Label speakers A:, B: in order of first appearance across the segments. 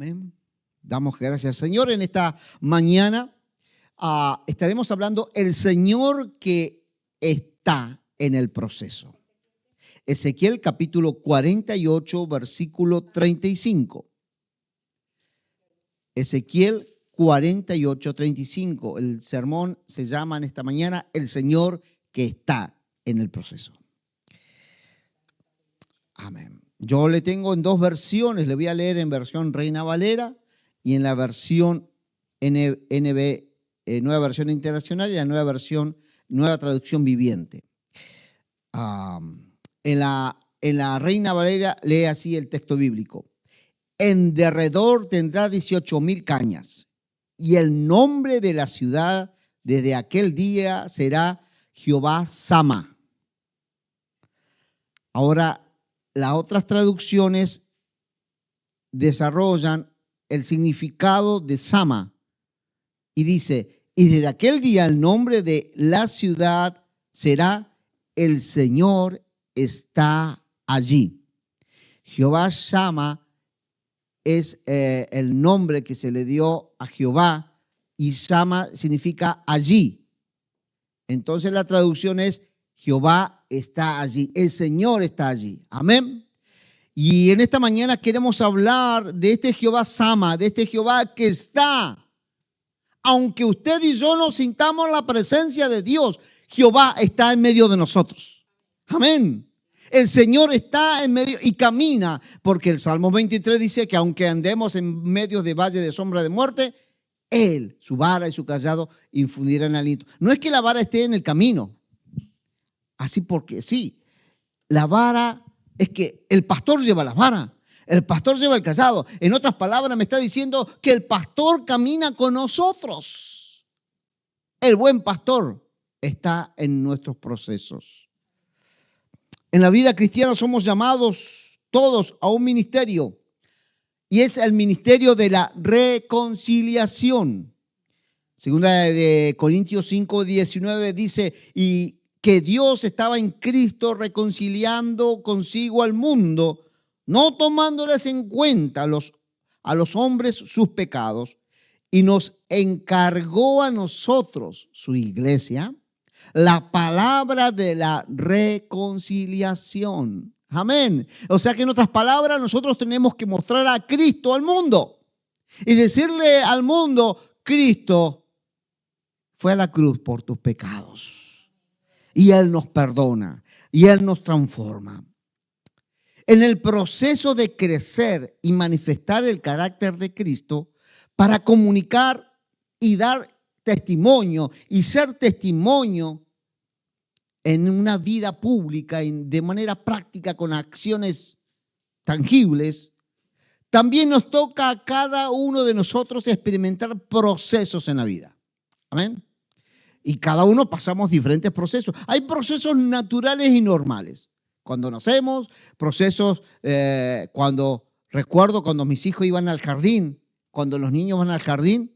A: Amén. Damos gracias, Señor. En esta mañana estaremos hablando el Señor que está en el proceso. Ezequiel capítulo 48, versículo 35. Ezequiel 48, 35. El sermón se llama en esta mañana el Señor que está en el proceso. Amén. Yo le tengo en dos versiones. Le voy a leer en versión Reina Valera y en la versión NB, Nueva Versión Internacional, y la nueva versión, Nueva Traducción Viviente. En la Reina Valera lee así el texto bíblico. En derredor tendrá 18,000 cañas, y el nombre de la ciudad desde aquel día será Jehová Sama. Ahora, las otras traducciones desarrollan el significado de Sama y dice, y desde aquel día el nombre de la ciudad será el Señor está allí. Jehová Sama es el nombre que se le dio a Jehová y Sama significa allí. Entonces la traducción es Jehová está allí, el Señor está allí. Amén. Y en esta mañana queremos hablar de este Jehová Sama, de este Jehová que está. Aunque usted y yo no sintamos la presencia de Dios, Jehová está en medio de nosotros. Amén. El Señor está en medio y camina, porque el Salmo 23 dice que aunque andemos en medio de valle de sombra de muerte, Él, su vara y su cayado infundirán aliento. No es que la vara esté en el camino, así porque sí. La vara es que el pastor lleva la vara, el pastor lleva el cayado. En otras palabras, me está diciendo que el pastor camina con nosotros. El buen pastor está en nuestros procesos. En la vida cristiana somos llamados todos a un ministerio, y es el ministerio de la reconciliación. Segunda de Corintios 5, 19 dice, y que Dios estaba en Cristo reconciliando consigo al mundo, no tomándoles en cuenta a los hombres sus pecados, y nos encargó a nosotros, su iglesia, la palabra de la reconciliación. Amén. O sea que en otras palabras nosotros tenemos que mostrar a Cristo al mundo y decirle al mundo, Cristo fue a la cruz por tus pecados y Él nos perdona y Él nos transforma. En el proceso de crecer y manifestar el carácter de Cristo para comunicar y dar testimonio y ser testimonio en una vida pública y de manera práctica con acciones tangibles, también nos toca a cada uno de nosotros experimentar procesos en la vida. Amén. Y cada uno pasamos diferentes procesos. Hay procesos naturales y normales. Cuando nacemos, procesos, recuerdo cuando mis hijos iban al jardín, cuando los niños van al jardín,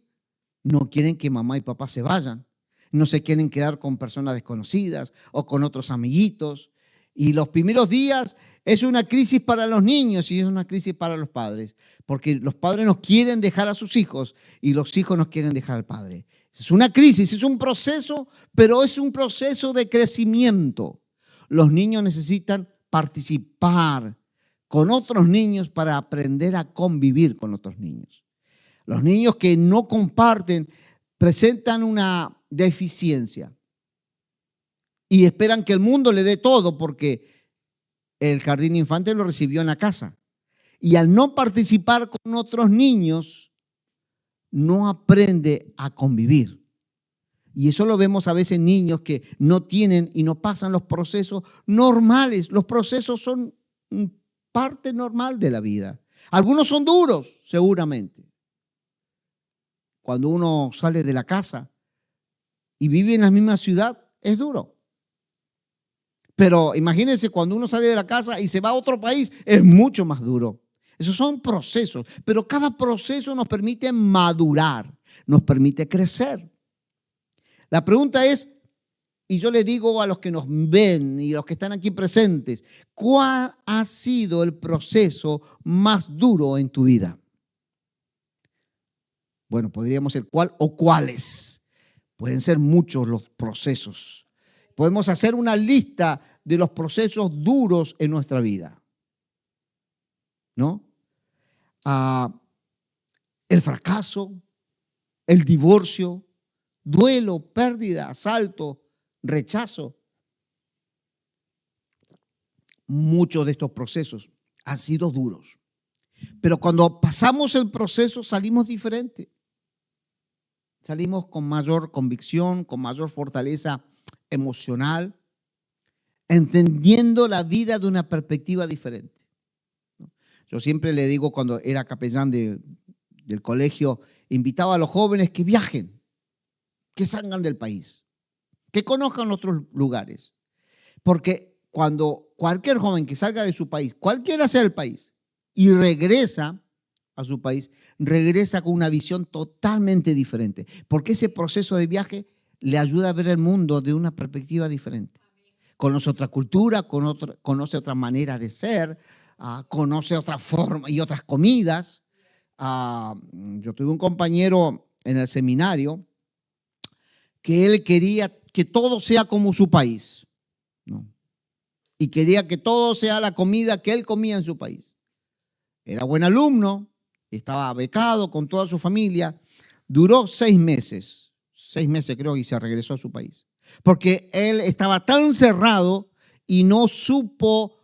A: no quieren que mamá y papá se vayan. No se quieren quedar con personas desconocidas o con otros amiguitos. Y los primeros días es una crisis para los niños y es una crisis para los padres. Porque los padres nos quieren dejar a sus hijos y los hijos nos quieren dejar al padre. Es una crisis, es un proceso, pero es un proceso de crecimiento. Los niños necesitan participar con otros niños para aprender a convivir con otros niños. Los niños que no comparten presentan una deficiencia y esperan que el mundo le dé todo porque el jardín infante lo recibió en la casa. Y al no participar con otros niños, no aprende a convivir. Y eso lo vemos a veces en niños que no tienen y no pasan los procesos normales. Los procesos son parte normal de la vida. Algunos son duros, seguramente. Cuando uno sale de la casa y vive en la misma ciudad, es duro. Pero imagínense cuando uno sale de la casa y se va a otro país, es mucho más duro. Esos son procesos, pero cada proceso nos permite madurar, nos permite crecer. La pregunta es, y yo le digo a los que nos ven y a los que están aquí presentes, ¿cuál ha sido el proceso más duro en tu vida? Bueno, podríamos ser cuál o cuáles. Pueden ser muchos los procesos. Podemos hacer una lista de los procesos duros en nuestra vida, ¿no? El fracaso, el divorcio, duelo, pérdida, asalto, rechazo. Muchos de estos procesos han sido duros. Pero cuando pasamos el proceso salimos diferentes. Salimos con mayor convicción, con mayor fortaleza emocional, entendiendo la vida de una perspectiva diferente. Yo siempre le digo, cuando era capellán del colegio, invitaba a los jóvenes que viajen, que salgan del país, que conozcan otros lugares. Porque cuando cualquier joven que salga de su país, cualquiera sea el país, y regresa a su país, regresa con una visión totalmente diferente. Porque ese proceso de viaje le ayuda a ver el mundo de una perspectiva diferente. Conoce otra cultura, conoce otra manera de ser, conoce otra forma y otras comidas. Yo tuve un compañero en el seminario que él quería que todo sea como su país, ¿no? Y quería que todo sea la comida que él comía en su país. Era buen alumno, estaba becado con toda su familia. Duró 6 meses. 6 meses creo, y se regresó a su país. Porque él estaba tan cerrado y no supo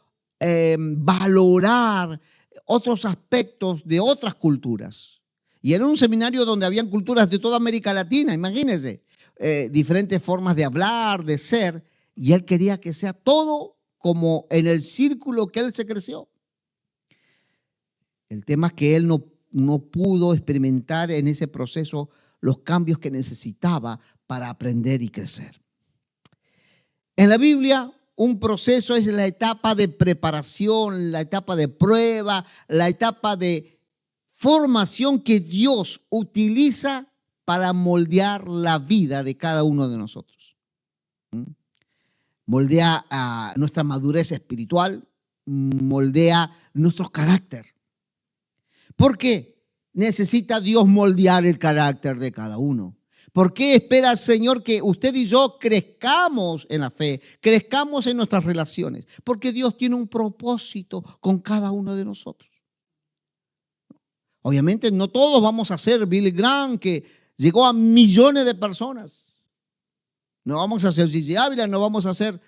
A: valorar otros aspectos de otras culturas. Y era un seminario donde habían culturas de toda América Latina, imagínense, diferentes formas de hablar, de ser, y él quería que sea todo como en el círculo que él se creció. El tema es que él no pudo experimentar en ese proceso los cambios que necesitaba para aprender y crecer. En la Biblia, un proceso es la etapa de preparación, la etapa de prueba, la etapa de formación que Dios utiliza para moldear la vida de cada uno de nosotros. Moldea nuestra madurez espiritual, moldea nuestro carácter. ¿Por qué necesita Dios moldear el carácter de cada uno? ¿Por qué espera el Señor que usted y yo crezcamos en la fe, crezcamos en nuestras relaciones? Porque Dios tiene un propósito con cada uno de nosotros. Obviamente no todos vamos a ser Billy Graham, que llegó a millones de personas. No vamos a ser Gigi Ávila, no vamos a ser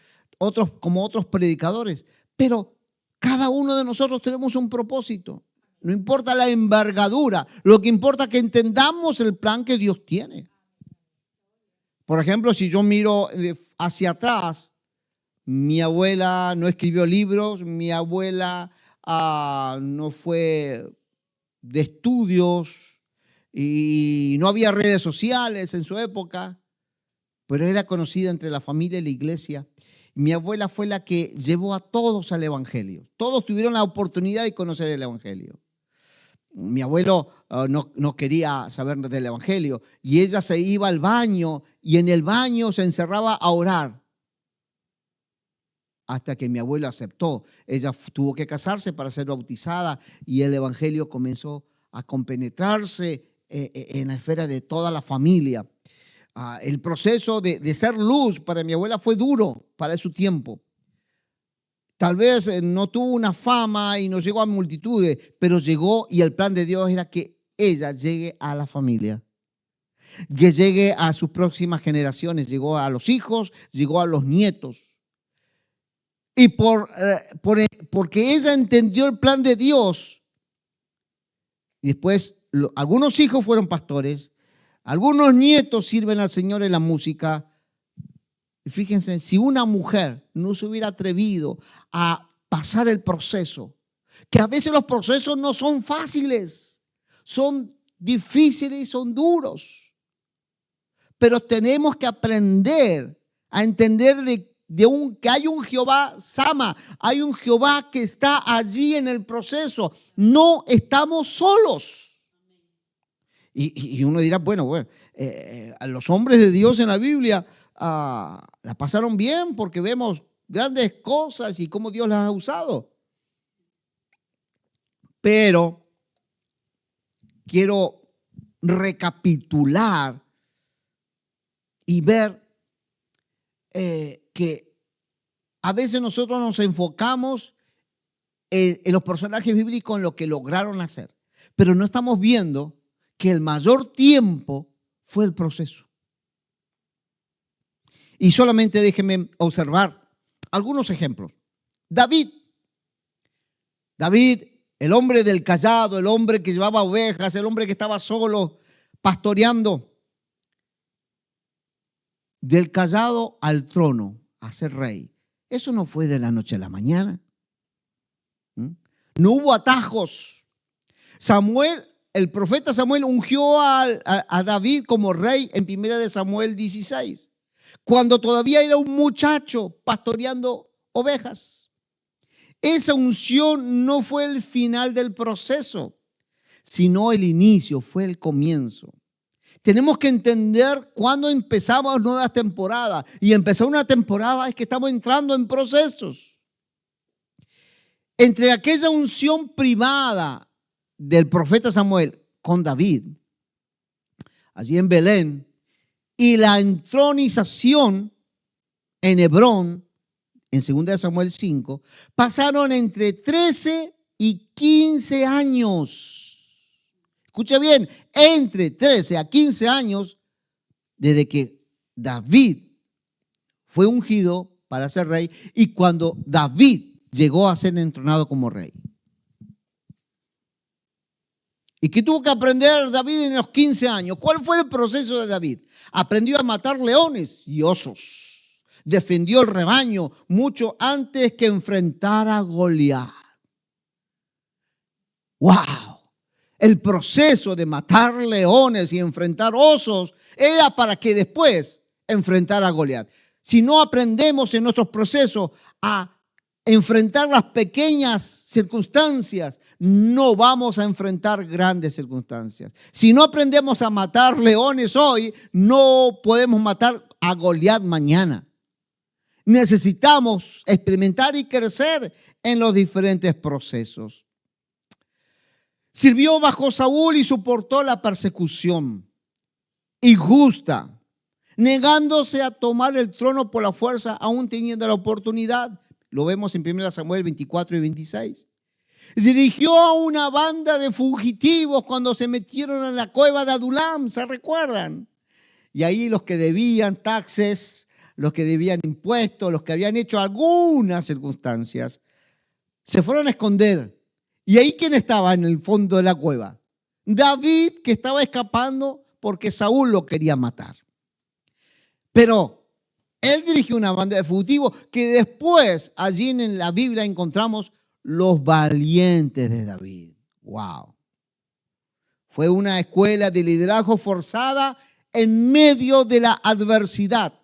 A: como otros predicadores. Pero cada uno de nosotros tenemos un propósito. No importa la envergadura, lo que importa es que entendamos el plan que Dios tiene. Por ejemplo, si yo miro hacia atrás, mi abuela no escribió libros, mi abuela no fue de estudios y no había redes sociales en su época, pero era conocida entre la familia y la iglesia. Mi abuela fue la que llevó a todos al evangelio. Todos tuvieron la oportunidad de conocer el evangelio. Mi abuelo no quería saber del evangelio y ella se iba al baño y en el baño se encerraba a orar hasta que mi abuelo aceptó. Ella tuvo que casarse para ser bautizada y el evangelio comenzó a compenetrarse en la esfera de toda la familia. El proceso de ser luz para mi abuela fue duro para su tiempo. Tal vez no tuvo una fama y no llegó a multitudes, pero llegó y el plan de Dios era que ella llegue a la familia, que llegue a sus próximas generaciones, llegó a los hijos, llegó a los nietos. Y porque ella entendió el plan de Dios, y después algunos hijos fueron pastores, algunos nietos sirven al Señor en la música. Fíjense, si una mujer no se hubiera atrevido a pasar el proceso, que a veces los procesos no son fáciles, son difíciles y son duros, pero tenemos que aprender a entender que hay un Jehová Sama, hay un Jehová que está allí en el proceso, no estamos solos. Y uno dirá, bueno, a los hombres de Dios en la Biblia la pasaron bien porque vemos grandes cosas y cómo Dios las ha usado. Pero quiero recapitular y ver que a veces nosotros nos enfocamos en los personajes bíblicos, en lo que lograron hacer, pero no estamos viendo que el mayor tiempo fue el proceso. Y solamente déjenme observar algunos ejemplos. David, el hombre del cayado, el hombre que llevaba ovejas, el hombre que estaba solo pastoreando, del cayado al trono, a ser rey. Eso no fue de la noche a la mañana. No hubo atajos. El profeta Samuel ungió a David como rey en 1 Samuel 16, cuando todavía era un muchacho pastoreando ovejas. Esa unción no fue el final del proceso, sino el inicio, fue el comienzo. Tenemos que entender cuándo empezamos nuevas temporadas. Y empezar una temporada es que estamos entrando en procesos. Entre aquella unción privada del profeta Samuel con David, allí en Belén, y la entronización en Hebrón, en 2 Samuel 5, pasaron entre 13 y 15 años. Escucha bien, entre 13 a 15 años desde que David fue ungido para ser rey y cuando David llegó a ser entronado como rey. ¿Y qué tuvo que aprender David en los 15 años? ¿Cuál fue el proceso de David? Aprendió a matar leones y osos. Defendió el rebaño mucho antes que enfrentara a Goliat. ¡Wow! El proceso de matar leones y enfrentar osos era para que después enfrentara a Goliat. Si no aprendemos en nuestros procesos a enfrentar las pequeñas circunstancias, no vamos a enfrentar grandes circunstancias. Si no aprendemos a matar leones hoy, no podemos matar a Goliat mañana. Necesitamos experimentar y crecer en los diferentes procesos. Sirvió bajo Saúl y soportó la persecución injusta, negándose a tomar el trono por la fuerza, aún teniendo la oportunidad. Lo vemos en 1 Samuel 24 y 26. Dirigió a una banda de fugitivos cuando se metieron en la cueva de Adulam, ¿se recuerdan? Y ahí los que debían taxes, los que debían impuestos, los que habían hecho algunas circunstancias, se fueron a esconder. ¿Y ahí quién estaba en el fondo de la cueva? David, que estaba escapando porque Saúl lo quería matar. Pero él dirigió una banda de fugitivos que después allí en la Biblia encontramos los valientes de David. ¡Wow! Fue una escuela de liderazgo forzada en medio de la adversidad.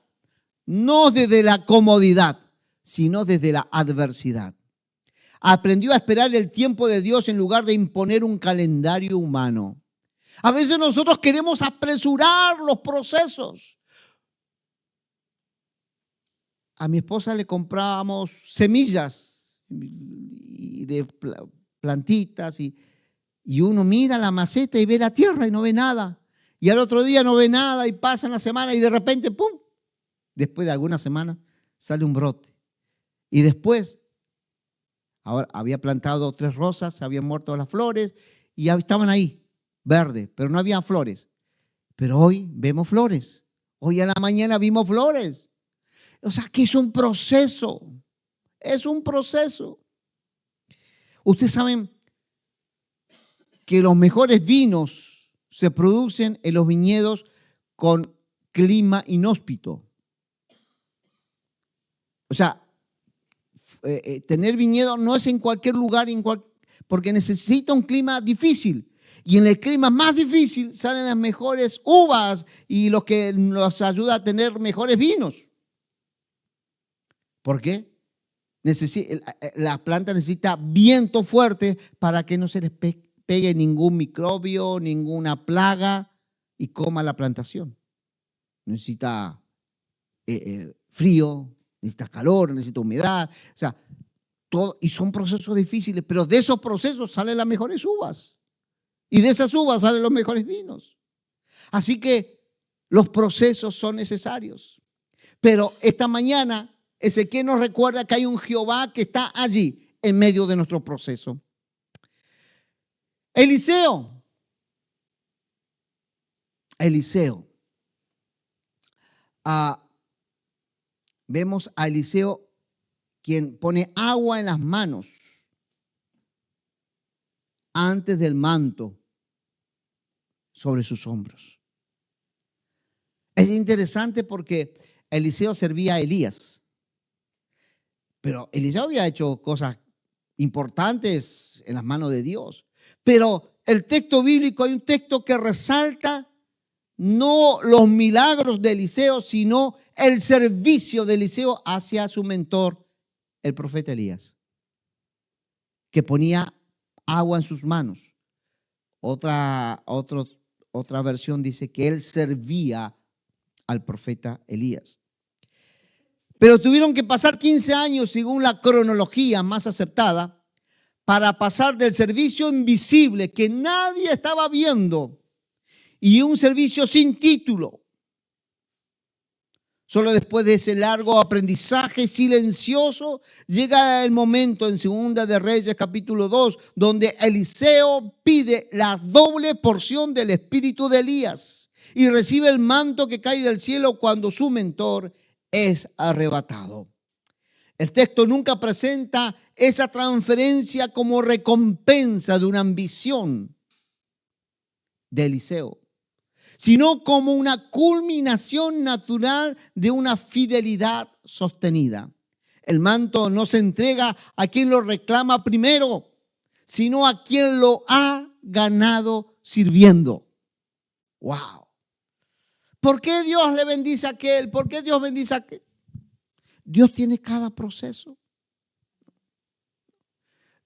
A: No desde la comodidad, sino desde la adversidad. Aprendió a esperar el tiempo de Dios en lugar de imponer un calendario humano. A veces nosotros queremos apresurar los procesos. A mi esposa le comprábamos semillas de plantitas y uno mira la maceta y ve la tierra y no ve nada. Y al otro día no ve nada y pasa una semana y de repente, ¡pum! Después de algunas semanas sale un brote. Y después, ahora había plantado 3 rosas, se habían muerto las flores y estaban ahí, verdes, pero no había flores. Pero hoy vemos flores. Hoy a la mañana vimos flores. O sea, que es un proceso. Es un proceso. Ustedes saben que los mejores vinos se producen en los viñedos con clima inhóspito. O sea, tener viñedo no es en cualquier lugar, porque necesita un clima difícil. Y en el clima más difícil salen las mejores uvas y lo que nos ayuda a tener mejores vinos. ¿Por qué? La planta necesita viento fuerte para que no se les pegue ningún microbio, ninguna plaga y coma la plantación. Necesita frío, necesita calor, necesita humedad. O sea, todo, y son procesos difíciles, pero de esos procesos salen las mejores uvas. Y de esas uvas salen los mejores vinos. Así que los procesos son necesarios. Pero esta mañana Ezequiel nos recuerda que hay un Jehová que está allí en medio de nuestro proceso. Eliseo. Vemos a Eliseo, quien pone agua en las manos antes del manto sobre sus hombros. Es interesante porque Eliseo servía a Elías, pero Eliseo había hecho cosas importantes en las manos de Dios. Pero el texto bíblico, hay un texto que resalta no los milagros de Eliseo, sino el servicio de Eliseo hacia su mentor, el profeta Elías, que ponía agua en sus manos. Otra versión dice que él servía al profeta Elías. Pero tuvieron que pasar 15 años, según la cronología más aceptada, para pasar del servicio invisible que nadie estaba viendo y un servicio sin título. Solo después de ese largo aprendizaje silencioso llega el momento en Segunda de Reyes capítulo 2, donde Eliseo pide la doble porción del espíritu de Elías y recibe el manto que cae del cielo cuando su mentor es arrebatado. El texto nunca presenta esa transferencia como recompensa de una ambición de Eliseo, sino como una culminación natural de una fidelidad sostenida. El manto no se entrega a quien lo reclama primero, sino a quien lo ha ganado sirviendo. ¡Wow! ¿Por qué Dios le bendice a aquel? ¿Por qué Dios bendice a aquel? Dios tiene cada proceso.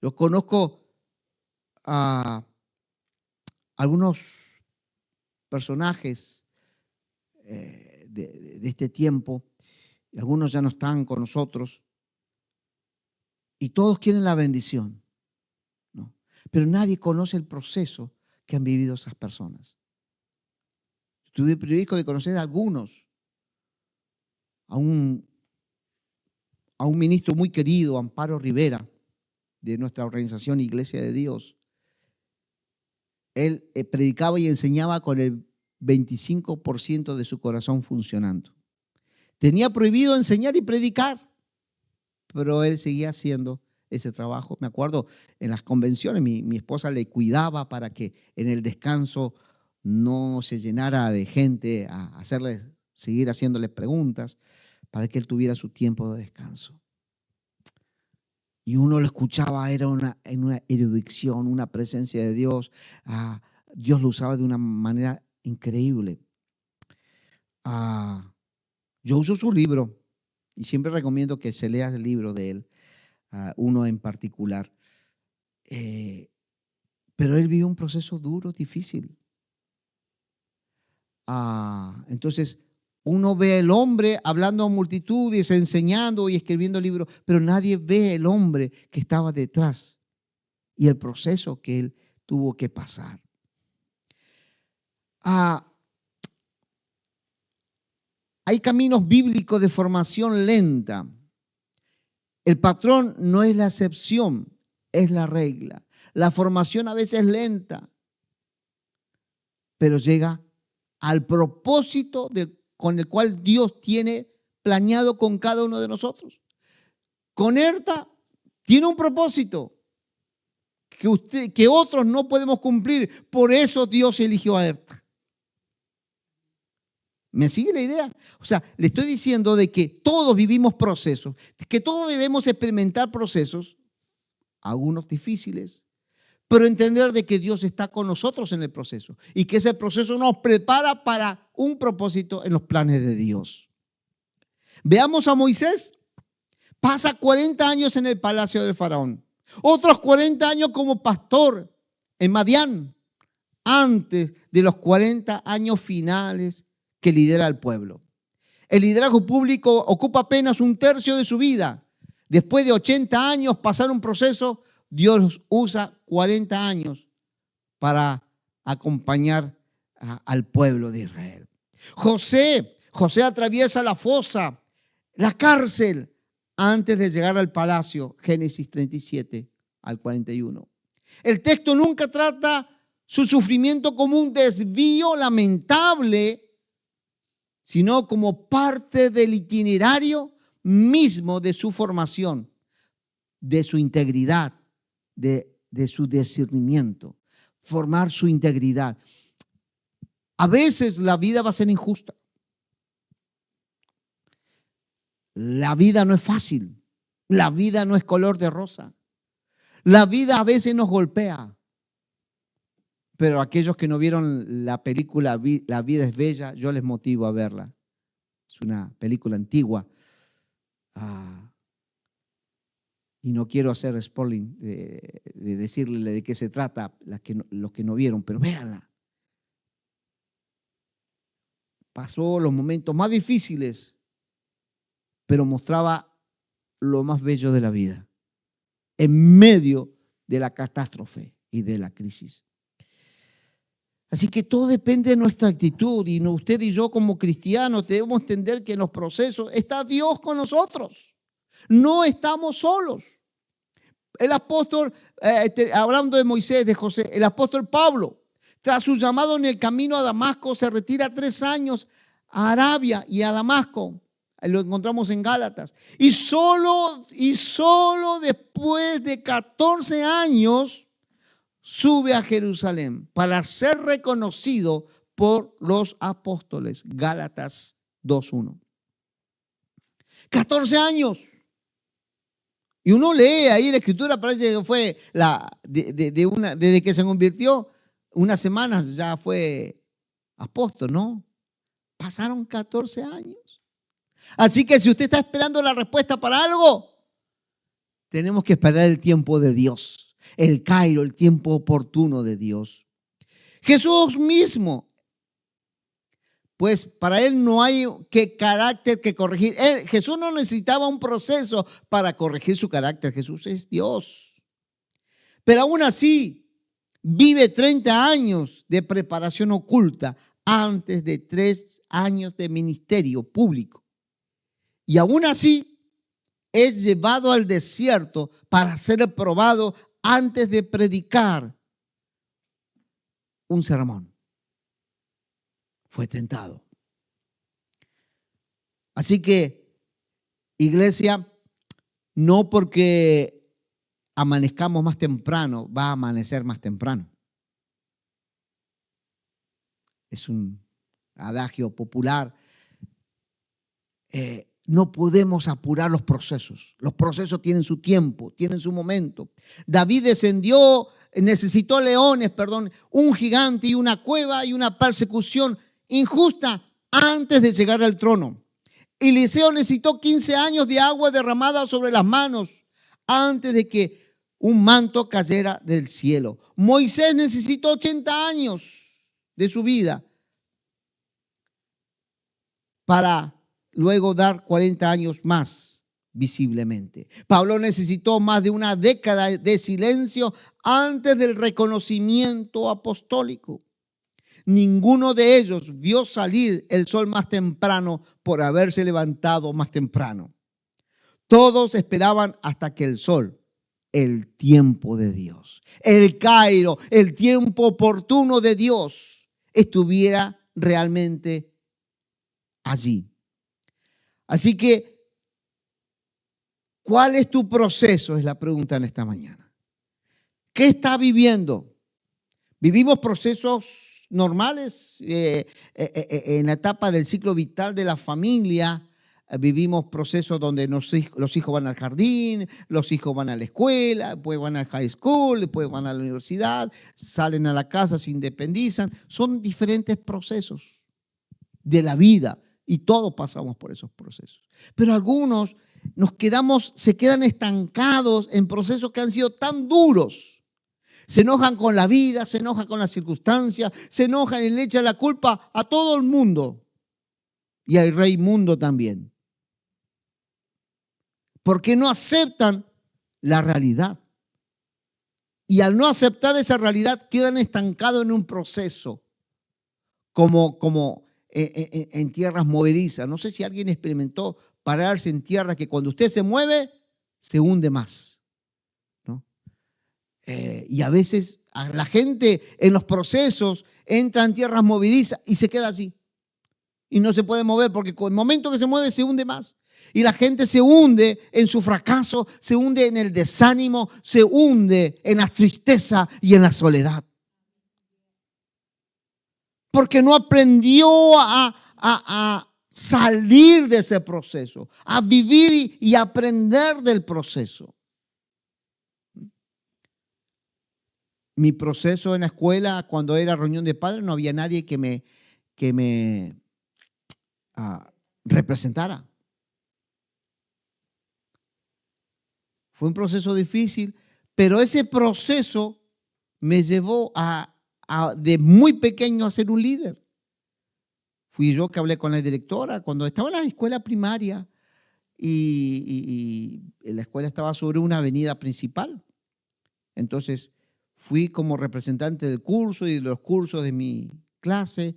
A: Yo conozco a algunos personajes de este tiempo, y algunos ya no están con nosotros, y todos quieren la bendición, ¿no? Pero nadie conoce el proceso que han vivido esas personas. Tuve el privilegio de conocer a algunos, a un ministro muy querido, Amparo Rivera, de nuestra organización Iglesia de Dios. Él predicaba y enseñaba con el 25% de su corazón funcionando. Tenía prohibido enseñar y predicar, pero él seguía haciendo ese trabajo. Me acuerdo en las convenciones, mi esposa le cuidaba para que en el descanso no se llenara de gente a seguir haciéndole preguntas, para que él tuviera su tiempo de descanso. Y uno lo escuchaba, era una erudición, una presencia de Dios. Dios lo usaba de una manera increíble. Yo uso su libro y siempre recomiendo que se lea el libro de él, uno en particular. Pero él vivió un proceso duro, difícil. Entonces, uno ve al hombre hablando a multitudes, enseñando y escribiendo libros, pero nadie ve el hombre que estaba detrás y el proceso que él tuvo que pasar. Hay caminos bíblicos de formación lenta. El patrón no es la excepción, es la regla. La formación a veces es lenta, pero llega al propósito con el cual Dios tiene planeado con cada uno de nosotros. Con ERTA tiene un propósito que otros no podemos cumplir. Por eso Dios eligió a ERTA. ¿Me sigue la idea? O sea, le estoy diciendo de que todos vivimos procesos, que todos debemos experimentar procesos, algunos difíciles, pero entender de que Dios está con nosotros en el proceso y que ese proceso nos prepara para un propósito en los planes de Dios. Veamos a Moisés. Pasa 40 años en el palacio del faraón. Otros 40 años como pastor en Madián, antes de los 40 años finales que lidera al pueblo. El liderazgo público ocupa apenas un tercio de su vida. Después de 80 años pasar un proceso, Dios usa 40 años para acompañar al pueblo de Israel. José atraviesa la fosa, la cárcel, antes de llegar al palacio. Génesis 37 al 41. El texto nunca trata su sufrimiento como un desvío lamentable, sino como parte del itinerario mismo de su formación, de su integridad, de su discernimiento, formar su integridad. A veces la vida va a ser injusta. La vida no es fácil. La vida no es color de rosa. La vida a veces nos golpea. Pero aquellos que no vieron la película La vida es bella, yo les motivo a verla. Es una película antigua. Y no quiero hacer spoiling de decirle de qué se trata los que no vieron, pero véanla. Pasó los momentos más difíciles, pero mostraba lo más bello de la vida, en medio de la catástrofe y de la crisis. Así que todo depende de nuestra actitud, y usted y yo como cristianos debemos entender que en los procesos está Dios con nosotros. No estamos solos. El apóstol, hablando de Moisés, de José, el apóstol Pablo, tras su llamado en el camino a Damasco, se retira 3 años a Arabia y a Damasco. Lo encontramos en Gálatas. Y solo después de 14 años sube a Jerusalén para ser reconocido por los apóstoles. Gálatas 2:1. 14 años. Y uno lee ahí la escritura, parece que fue desde que se convirtió, unas semanas ya fue apóstol, ¿no? Pasaron 14 años. Así que si usted está esperando la respuesta para algo, tenemos que esperar el tiempo de Dios, el Cairo, el tiempo oportuno de Dios. Jesús mismo, pues para él no hay carácter que corregir. Jesús no necesitaba un proceso para corregir su carácter. Jesús es Dios. Pero aún así, vive 30 años de preparación oculta antes de 3 años de ministerio público. Y aún así, es llevado al desierto para ser probado antes de predicar un sermón. Fue tentado. Así que, iglesia, no porque amanezcamos más temprano, va a amanecer más temprano. Es un adagio popular. No podemos apurar los procesos. Los procesos tienen su tiempo, tienen su momento. David necesitó un gigante y una cueva y una persecución injusta antes de llegar al trono. Eliseo necesitó 15 años de agua derramada sobre las manos antes de que un manto cayera del cielo. Moisés necesitó 80 años de su vida para luego dar 40 años más visiblemente. Pablo necesitó más de una década de silencio antes del reconocimiento apostólico. Ninguno de ellos vio salir el sol más temprano por haberse levantado más temprano. Todos esperaban hasta que el sol, el tiempo de Dios, el Cairo, el tiempo oportuno de Dios, estuviera realmente allí. Así que, ¿cuál es tu proceso? Es la pregunta en esta mañana. ¿Qué está viviendo? ¿Vivimos procesos normales en la etapa del ciclo vital de la familia? Vivimos procesos donde los hijos van al jardín, los hijos van a la escuela, después van al high school, después van a la universidad, salen a la casa, se independizan. Son diferentes procesos de la vida. Y todos pasamos por esos procesos. Pero algunos se quedan estancados en procesos que han sido tan duros. Se enojan con la vida, se enojan con las circunstancias, se enojan y le echan la culpa a todo el mundo. Y al rey mundo también. Porque no aceptan la realidad. Y al no aceptar esa realidad quedan estancados en un proceso como en tierras movedizas. No sé si alguien experimentó pararse en tierra que cuando usted se mueve, se hunde más, ¿no? Y a veces la gente en los procesos entra en tierras movedizas y se queda así. Y no se puede mover porque con el momento que se mueve se hunde más. Y la gente se hunde en su fracaso, se hunde en el desánimo, se hunde en la tristeza y en la soledad. Porque no aprendió a salir de ese proceso, a vivir y aprender del proceso. Mi proceso en la escuela, cuando era reunión de padres, no había nadie que me representara. Fue un proceso difícil, pero ese proceso me llevó de muy pequeño a ser un líder. Fui yo que hablé con la directora cuando estaba en la escuela primaria y la escuela estaba sobre una avenida principal. Entonces fui como representante del curso y de los cursos de mi clase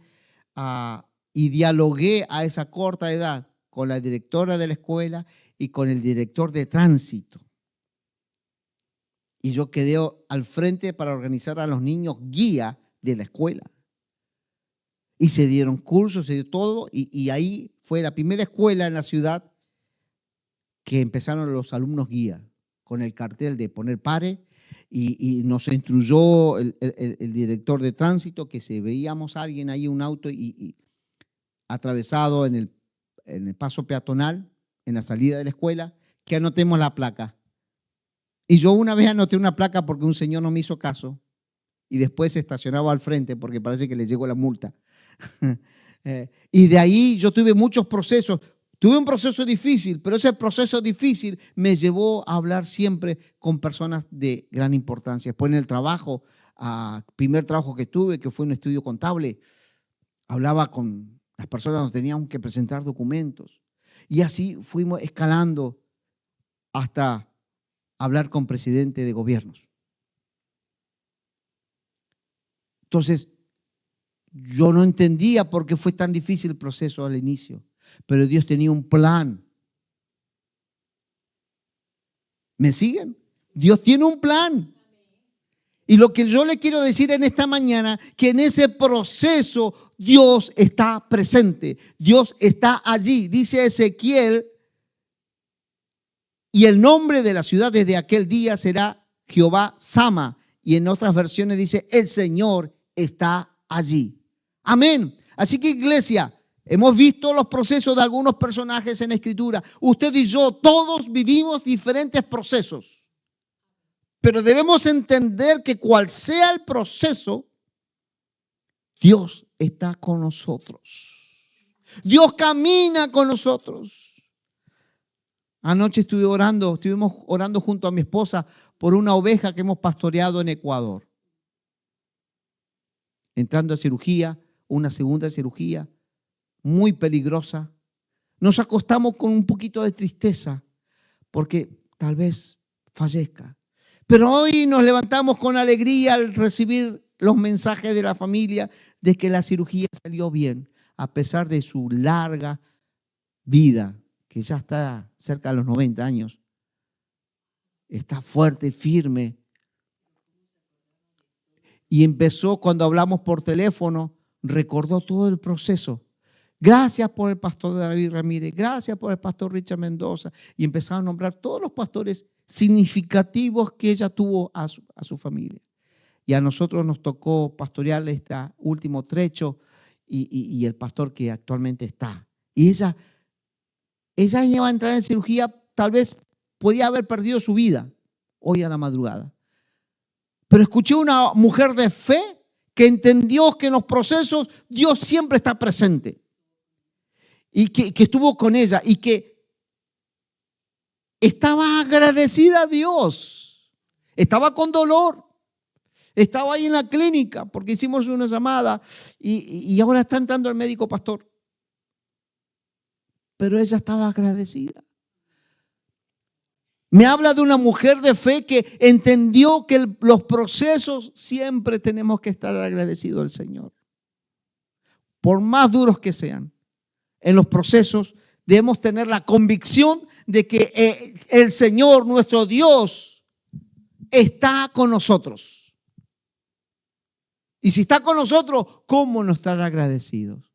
A: y dialogué a esa corta edad con la directora de la escuela y con el director de tránsito. Y yo quedé al frente para organizar a los niños guía de la escuela. Y se dieron cursos, se dio todo, y ahí fue la primera escuela en la ciudad que empezaron los alumnos guía, con el cartel de poner pare, y nos instruyó el director de tránsito que si veíamos a alguien ahí, un auto y atravesado en el paso peatonal, en la salida de la escuela, que anotemos la placa. Y yo una vez anoté una placa porque un señor no me hizo caso y después se estacionaba al frente porque parece que le llegó la multa. Y de ahí yo tuve muchos procesos. Tuve un proceso difícil, pero ese proceso difícil me llevó a hablar siempre con personas de gran importancia. Después en el trabajo, primer trabajo que tuve, que fue un estudio contable, hablaba con las personas que teníamos que presentar documentos. Y así fuimos escalando hasta hablar con presidente de gobiernos. Entonces, yo no entendía por qué fue tan difícil el proceso al inicio, pero Dios tenía un plan. ¿Me siguen? Dios tiene un plan. Y lo que yo le quiero decir en esta mañana, que en ese proceso Dios está presente, Dios está allí. Dice Ezequiel, y el nombre de la ciudad desde aquel día será Jehová Sama. Y en otras versiones dice, el Señor está allí. Amén. Así que iglesia, hemos visto los procesos de algunos personajes en la Escritura. Usted y yo, todos vivimos diferentes procesos. Pero debemos entender que cual sea el proceso, Dios está con nosotros. Dios camina con nosotros. Anoche estuvimos orando junto a mi esposa por una oveja que hemos pastoreado en Ecuador. Entrando a cirugía, una segunda cirugía, muy peligrosa. Nos acostamos con un poquito de tristeza porque tal vez fallezca. Pero hoy nos levantamos con alegría al recibir los mensajes de la familia de que la cirugía salió bien, a pesar de su larga vida, que ya está cerca de los 90 años. Está fuerte, firme. Y empezó cuando hablamos por teléfono, recordó todo el proceso. Gracias por el pastor David Ramírez, gracias por el pastor Richard Mendoza. Y empezaron a nombrar todos los pastores significativos que ella tuvo a su familia. Y a nosotros nos tocó pastorearle este último trecho y el pastor que actualmente está. Y ella iba a entrar en cirugía, tal vez podía haber perdido su vida hoy a la madrugada. Pero escuché una mujer de fe que entendió que en los procesos Dios siempre está presente. Y que estuvo con ella y que estaba agradecida a Dios. Estaba con dolor. Estaba ahí en la clínica porque hicimos una llamada y ahora está entrando el médico pastor. Pero ella estaba agradecida. Me habla de una mujer de fe que entendió que los procesos siempre tenemos que estar agradecidos al Señor. por más duros que sean, en los procesos debemos tener la convicción de que el Señor, nuestro Dios, está con nosotros. Y si está con nosotros, ¿cómo no estar agradecidos?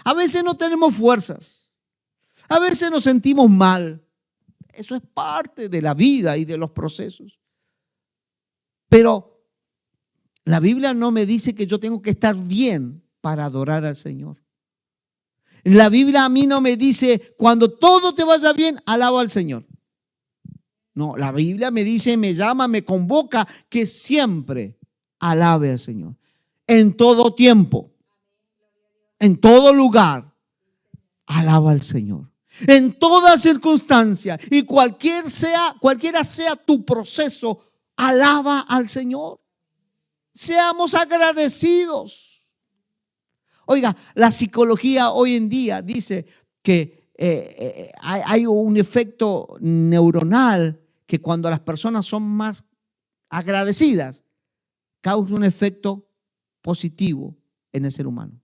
A: A veces no tenemos fuerzas. A veces nos sentimos mal. Eso es parte de la vida y de los procesos. Pero la Biblia no me dice que yo tengo que estar bien para adorar al Señor. La Biblia a mí no me dice, cuando todo te vaya bien, alaba al Señor. No, la Biblia me dice, me llama, me convoca, que siempre alabe al Señor. En todo tiempo, en todo lugar, alaba al Señor. En toda circunstancia y cualquiera sea tu proceso, alaba al Señor. Seamos agradecidos. Oiga, la psicología hoy en día dice que hay un efecto neuronal que cuando las personas son más agradecidas, causa un efecto positivo en el ser humano.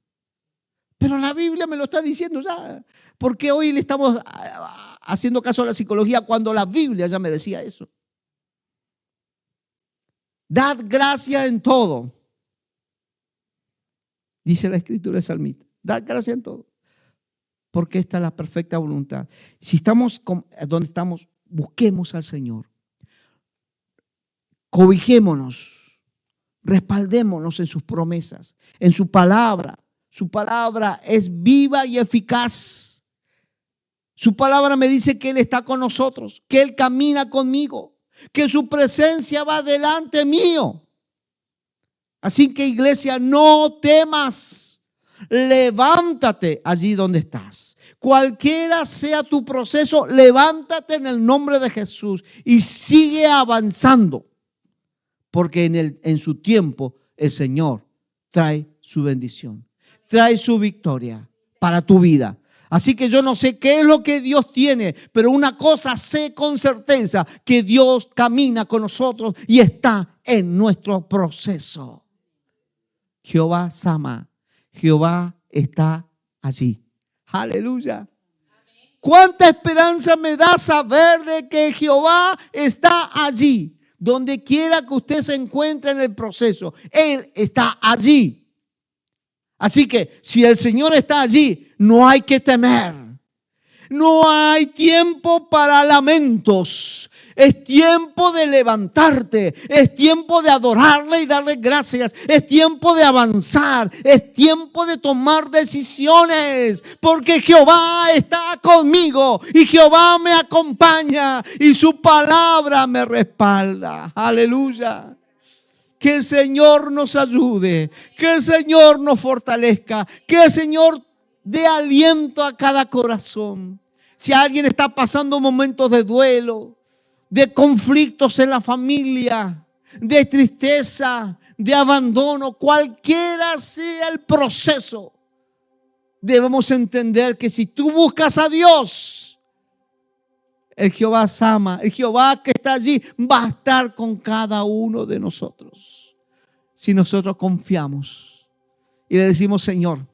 A: Pero la Biblia me lo está diciendo ya. ¿Por qué hoy le estamos haciendo caso a la psicología cuando la Biblia ya me decía eso? Dad gracia en todo. Dice la Escritura del salmista. Dad gracia en todo. Porque esta es la perfecta voluntad. Si estamos donde estamos, busquemos al Señor. Cobijémonos. Respaldémonos en sus promesas, en su palabra. Su palabra es viva y eficaz. Su palabra me dice que Él está con nosotros, que Él camina conmigo, que su presencia va delante mío. Así que, iglesia, no temas. Levántate allí donde estás. Cualquiera sea tu proceso, levántate en el nombre de Jesús y sigue avanzando. Porque en su tiempo el Señor trae su bendición, trae su victoria para tu vida. Así que yo no sé qué es lo que Dios tiene, pero una cosa sé con certeza, que Dios camina con nosotros y está en nuestro proceso. Jehová Sama, Jehová está allí. Aleluya. ¿Cuánta esperanza me da saber de que Jehová está allí? Donde quiera que usted se encuentre en el proceso, Él está allí. Así que si el Señor está allí, no hay que temer. No hay tiempo para lamentos. Es tiempo de levantarte. Es tiempo de adorarle y darle gracias. Es tiempo de avanzar. Es tiempo de tomar decisiones. Porque Jehová está conmigo y Jehová me acompaña y su palabra me respalda. Aleluya. Que el Señor nos ayude. Que el Señor nos fortalezca. Que el Señor dé aliento a cada corazón. Si alguien está pasando momentos de duelo, de conflictos en la familia, de tristeza, de abandono, cualquiera sea el proceso, debemos entender que si tú buscas a Dios, el Jehová Sama, el Jehová que está allí, va a estar con cada uno de nosotros. Si nosotros confiamos y le decimos, Señor,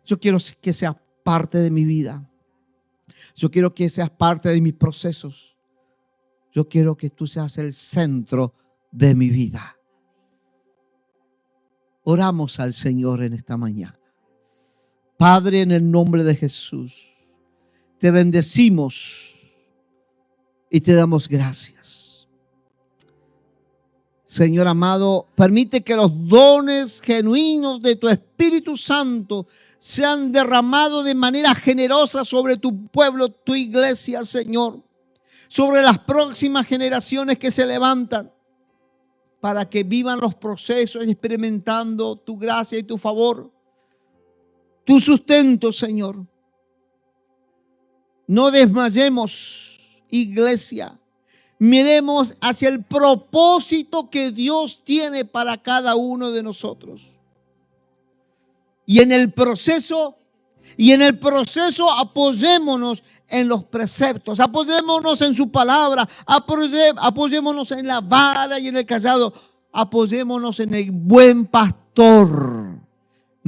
A: yo quiero que seas parte de mi vida. Yo quiero que seas parte de mis procesos. Yo quiero que tú seas el centro de mi vida. Oramos al Señor en esta mañana. Padre, en el nombre de Jesús, te bendecimos y te damos gracias. Señor amado, permite que los dones genuinos de tu Espíritu Santo sean derramados de manera generosa sobre tu pueblo, tu iglesia, Señor. Sobre las próximas generaciones que se levantan para que vivan los procesos experimentando tu gracia y tu favor, tu sustento, Señor. No desmayemos, iglesia. Miremos hacia el propósito que Dios tiene para cada uno de nosotros. Y en el proceso apoyémonos en los preceptos, apoyémonos en su palabra, apoyémonos en la vara y en el callado, apoyémonos en el buen pastor,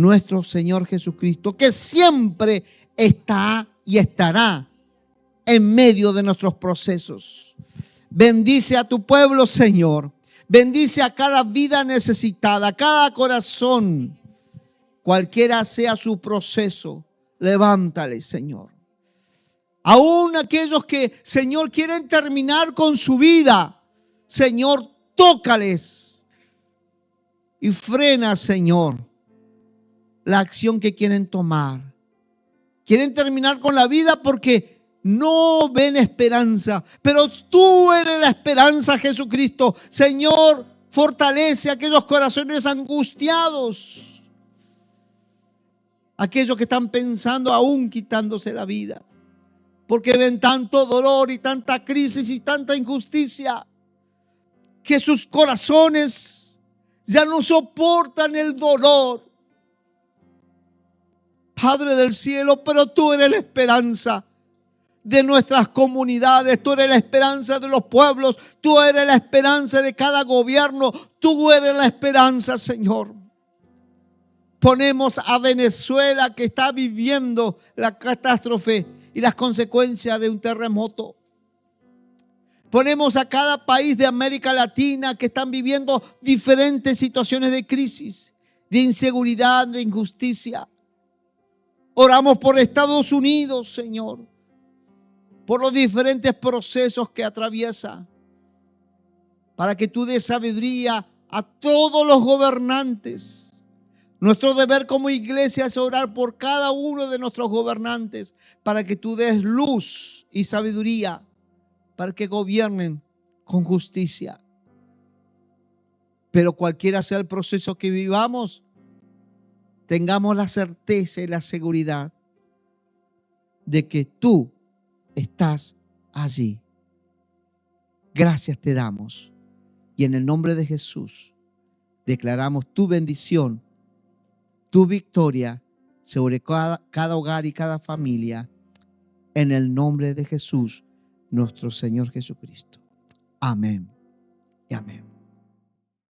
A: nuestro Señor Jesucristo, que siempre está y estará en medio de nuestros procesos. Bendice a tu pueblo, Señor. Bendice a cada vida necesitada, a cada corazón, cualquiera sea su proceso. Levántale, Señor. Aún aquellos que, Señor, quieren terminar con su vida, Señor, tócales y frena, Señor, la acción que quieren tomar. Quieren terminar con la vida porque no ven esperanza, pero tú eres la esperanza, Jesucristo. Señor, fortalece a aquellos corazones angustiados, aquellos que están pensando aún quitándose la vida, porque ven tanto dolor y tanta crisis y tanta injusticia, que sus corazones ya no soportan el dolor. Padre del cielo, pero tú eres la esperanza de nuestras comunidades, tú eres la esperanza de los pueblos, tú eres la esperanza de cada gobierno, tú eres la esperanza, Señor. Ponemos a Venezuela, que está viviendo la catástrofe y las consecuencias de un terremoto. Ponemos a cada país de América Latina que están viviendo diferentes situaciones de crisis, de inseguridad, de injusticia. Oramos por Estados Unidos, Señor, por los diferentes procesos que atraviesa, para que tú des sabiduría a todos los gobernantes. Nuestro deber como iglesia es orar por cada uno de nuestros gobernantes, para que tú des luz y sabiduría, para que gobiernen con justicia. Pero cualquiera sea el proceso que vivamos, tengamos la certeza y la seguridad de que tú estás allí. Gracias te damos. Y en el nombre de Jesús declaramos tu bendición, tu victoria sobre cada hogar y cada familia. En el nombre de Jesús, nuestro Señor Jesucristo. Amén y amén.